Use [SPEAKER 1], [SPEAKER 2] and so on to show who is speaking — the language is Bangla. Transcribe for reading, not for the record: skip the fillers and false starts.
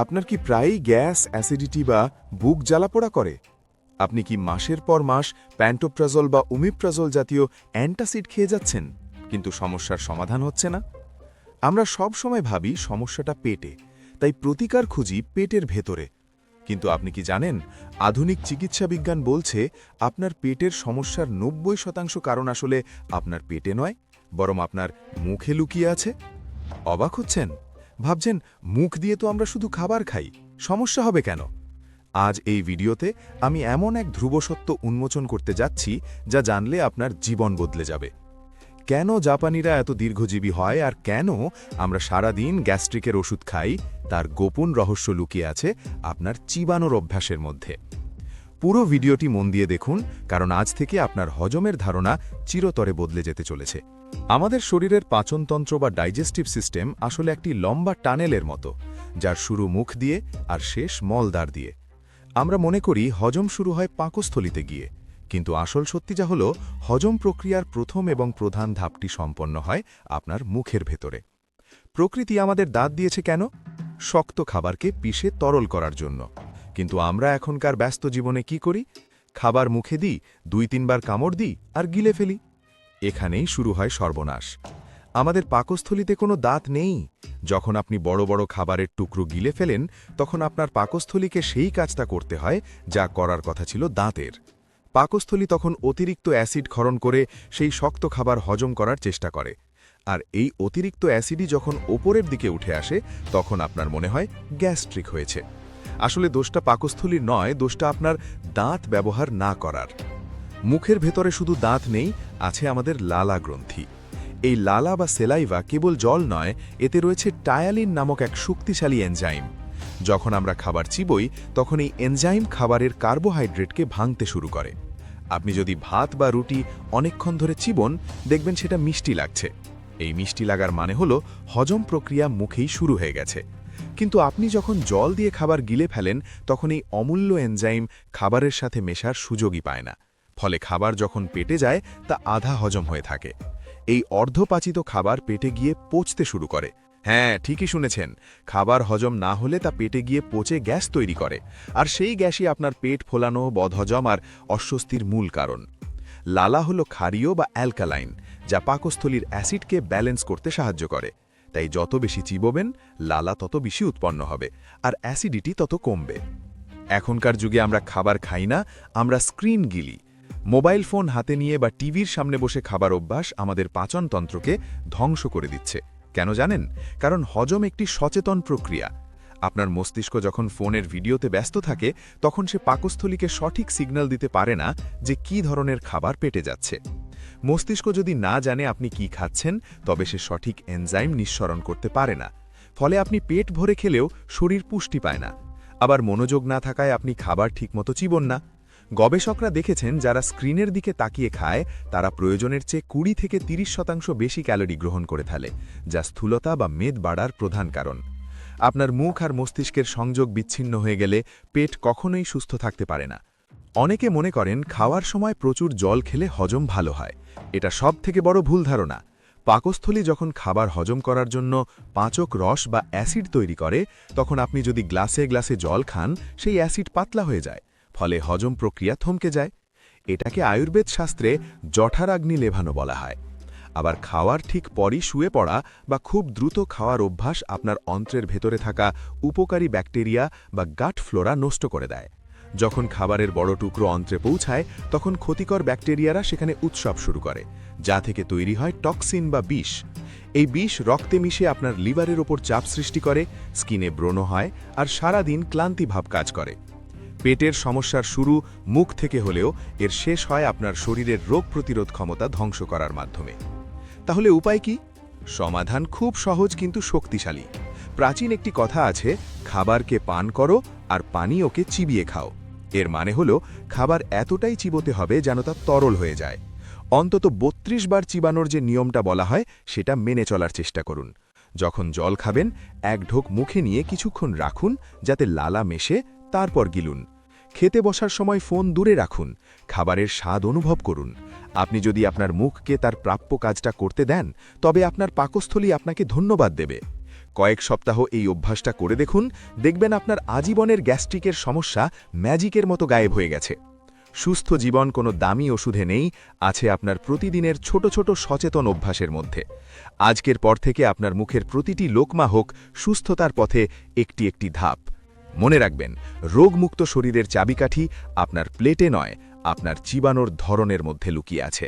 [SPEAKER 1] আপনার কি প্রায়ই গ্যাস, অ্যাসিডিটি বা বুক জ্বালাপোড়া করে? আপনি কি মাসের পর মাস প্যান্টোপ্রাজল বা ওমিপ্রাজল জাতীয় অ্যান্টাসিড খেয়ে যাচ্ছেন, কিন্তু সমস্যার সমাধান হচ্ছে না? আমরা সব সময় ভাবি সমস্যাটা পেটে, তাই প্রতিকার খুঁজি পেটের ভেতরে। কিন্তু আপনি কি জানেন, আধুনিক চিকিৎসা বিজ্ঞান বলছে আপনার পেটের সমস্যার ৯০% কারণ আসলে আপনার পেটে নয়, বরং আপনার মুখে লুকিয়ে আছে। অবাক হচ্ছেন? ভাবছেন মুখ দিয়ে তো আমরা শুধু খাবার খাই, সমস্যা হবে কেন? আজ এই ভিডিওতে আমি এমন এক ধ্রুব সত্য উন্মোচন করতে যাচ্ছি যা জানলে আপনার জীবন বদলে যাবে। কেন জাপানিরা এত দীর্ঘজীবী হয় আর কেন আমরা সারাদিন গ্যাস্ট্রিকের ওষুধ খাই, তার গোপন রহস্য লুকিয়ে আছে আপনার চিবানোর অভ্যাসের মধ্যে। পুরো ভিডিওটি মন দিয়ে দেখুন, কারণ আজ থেকে আপনার হজমের ধারণা চিরতরে বদলে যেতে চলেছে। আমাদের শরীরের পাচনতন্ত্র বা ডাইজেস্টিভ সিস্টেম আসলে একটি লম্বা টানেলের মতো, যার শুরু মুখ দিয়ে আর শেষ মলদ্বার দিয়ে। আমরা মনে করি হজম শুরু হয় পাকস্থলিতে গিয়ে, কিন্তু আসল সত্যি যা হলো, হজম প্রক্রিয়ার প্রথম এবং প্রধান ধাপটি সম্পন্ন হয় আপনার মুখের ভেতরে। প্রকৃতি আমাদের দাঁত দিয়েছে কেন? শক্ত খাবারকে পিষে তরল করার জন্য। কিন্তু আমরা এখনকার ব্যস্ত জীবনে কি করি? খাবার মুখে দিই, ২-৩ বার কামড় দিই আর গিলে ফেলি। এখানেই শুরু হয় সর্বনাশ। আমাদের পাকস্থলিতে কোনো দাঁত নেই। যখন আপনি বড় বড় খাবারের টুকরো গিলে ফেলেন, তখন আপনার পাকস্থলীকে সেই কাজটা করতে হয় যা করার কথা ছিল দাঁতের। পাকস্থলী তখন অতিরিক্ত অ্যাসিড ক্ষরণ করে সেই শক্ত খাবার হজম করার চেষ্টা করে। আর এই অতিরিক্ত অ্যাসিডই যখন ওপরের দিকে উঠে আসে, তখন আপনার মনে হয় গ্যাস্ট্রিক হয়েছে। আসলে দোষটা পাকস্থলীর নয়, দোষটা আপনার দাঁত ব্যবহার না করার। মুখের ভেতরে শুধু দাঁত নেই, আছে আমাদের লালা গ্রন্থি। এই লালা বা সেলাইভা কেবল জল নয়, এতে রয়েছে টায়ালিন নামক এক শক্তিশালী এনজাইম। যখন আমরা খাবার চিবোই, তখন এই এনজাইম খাবারের কার্বোহাইড্রেটকে ভাঙতে শুরু করে। আপনি যদি ভাত বা রুটি অনেকক্ষণ ধরে চিবোন, দেখবেন সেটা মিষ্টি লাগছে। এই মিষ্টি লাগার মানে হলো হজম প্রক্রিয়া মুখেই শুরু হয়ে গেছে। কিন্তু আপনি যখন জল দিয়ে খাবার গিলে ফেলেন, তখন এই অমূল্য এনজাইম খাবারের সাথে মেশার সুযোগই পায় না। ফলে খাবার যখন পেটে যায়, তা আধা হজম হয়ে থাকে। এই অর্ধপাচিত খাবার পেটে গিয়ে পচতে শুরু করে। হ্যাঁ, ঠিকই শুনেছেন, খাবার হজম না হলে তা পেটে গিয়ে পচে গ্যাস তৈরি করে। আর সেই গ্যাসই আপনার পেট ফোলানো, বদহজম আর অস্বস্তির মূল কারণ। লালা হলো ক্ষারীয় বা অ্যালকালাইন, যা পাকস্থলীর অ্যাসিডকে ব্যালেন্স করতে সাহায্য করে। তাই যত বেশি চিবোবেন, লালা তত বেশি উৎপন্ন হবে, আর অ্যাসিডিটি তত কমবে। এখনকার যুগে আমরা খাবার খাই না, আমরা স্ক্রিন গিলি। মোবাইল ফোন হাতে নিয়ে বা টিভির সামনে বসে খাবার অভ্যাস আমাদের পাচনতন্ত্রকে ধ্বংস করে দিচ্ছে। কেন জানেন? কারণ হজম একটি সচেতন প্রক্রিয়া। আপনার মস্তিষ্ক যখন ফোনের ভিডিওতে ব্যস্ত থাকে, তখন সে পাকস্থলীকে সঠিক সিগন্যাল দিতে পারে না যে কী ধরনের খাবার পেটে যাচ্ছে। মস্তিষ্ক যদি না জানে আপনি কি খাচ্ছেন, তবে সে সঠিক এনজাইম নিঃসরণ করতে পারে না। ফলে আপনি পেট ভরে খেলেও শরীর পুষ্টি পায় না। আবার মনোযোগ না থাকায় আপনি খাবার ঠিকমতো চিবোন না। গবেষকরা দেখেছেন, যারা স্ক্রিনের দিকে তাকিয়ে খায়, তারা প্রয়োজনের চেয়ে 20-30% বেশি ক্যালোরি গ্রহণ করে ফেলে, যা স্থূলতা বা মেদ বাড়ার প্রধান কারণ। আপনার মুখ আর মস্তিষ্কের সংযোগ বিচ্ছিন্ন হয়ে গেলে পেট কখনোই সুস্থ থাকতে পারে না। অনেকে মনে করেন খাওয়ার সময় প্রচুর জল খেলে হজম ভালো হয়। এটা সবথেকে বড় ভুল ধারণা। পাকস্থলী যখন খাবার হজম করার জন্য পাচক রস বা অ্যাসিড তৈরি করে, তখন আপনি যদি গ্লাসে গ্লাসে জল খান, সেই অ্যাসিড পাতলা হয়ে যায়। ফলে হজম প্রক্রিয়া থমকে যায়। এটাকে আয়ুর্বেদ শাস্ত্রে জঠরাগ্নি লেভানো বলা হয়। আবার খাওয়ার ঠিক পরই শুয়ে পড়া বা খুব দ্রুত খাওয়ার অভ্যাস আপনার অন্ত্রের ভেতরে থাকা উপকারী ব্যাকটেরিয়া বা গাট ফ্লোরা নষ্ট করে দেয়। যখন খাবারের বড় টুকরো অন্ত্রে পৌঁছায়, তখন ক্ষতিকর ব্যাকটেরিয়ারা সেখানে উৎসব শুরু করে, যা থেকে তৈরি হয় টক্সিন বা বিষ। এই বিষ রক্তে মিশে আপনার লিভারের ওপর চাপ সৃষ্টি করে, স্কিনে ব্রণ হয় আর সারাদিন ক্লান্তিভাব কাজ করে। পেটের সমস্যার শুরু মুখ থেকে হলেও এর শেষ হয় আপনার শরীরের রোগ প্রতিরোধ ক্ষমতা ধ্বংস করার মাধ্যমে। তাহলে উপায় কি? সমাধান খুব সহজ কিন্তু শক্তিশালী। প্রাচীন একটি কথা আছে, খাবারকে পান করো আর পানীয়কে চিবিয়ে খাও। এর মানে হলো খাবার এতটাই চিবোতে হবে যেন তা তরল হয়ে যায়। অন্তত 32 বার চিবানোর যে নিয়মটা বলা হয়, সেটা মেনে চলার চেষ্টা করুন। যখন জল খাবেন, এক ঢোক মুখে নিয়ে কিছুক্ষণ রাখুন, যাতে লালা মেশে, তারপর গিলুন। খেতে বসার সময় ফোন দূরে রাখুন, খাবারের স্বাদ অনুভব করুন। আপনি যদি আপনার মুখকে তার প্রাপ্য কাজটা করতে দেন, তবে আপনার পাকস্থলী আপনাকে ধন্যবাদ দেবে। কয়েক সপ্তাহ এই অভ্যাসটা করে দেখুন, দেখবেন আপনার আজীবনের গ্যাস্ট্রিকের সমস্যা ম্যাজিকের মতো গায়েব হয়ে গেছে। সুস্থ জীবন কোনো দামি ওষুধে নেই, আছে আপনার প্রতিদিনের ছোট ছোট সচেতন অভ্যাসের মধ্যে। আজকের পর থেকে আপনার মুখের প্রতিটি লোকমা হোক সুস্থতার পথে একটি একটি ধাপ। মনে রাখবেন, রোগমুক্ত শরীরের চাবিকাঠি আপনার প্লেটে নয়, আপনার চিবানোর ধরনের মধ্যে লুকিয়ে আছে।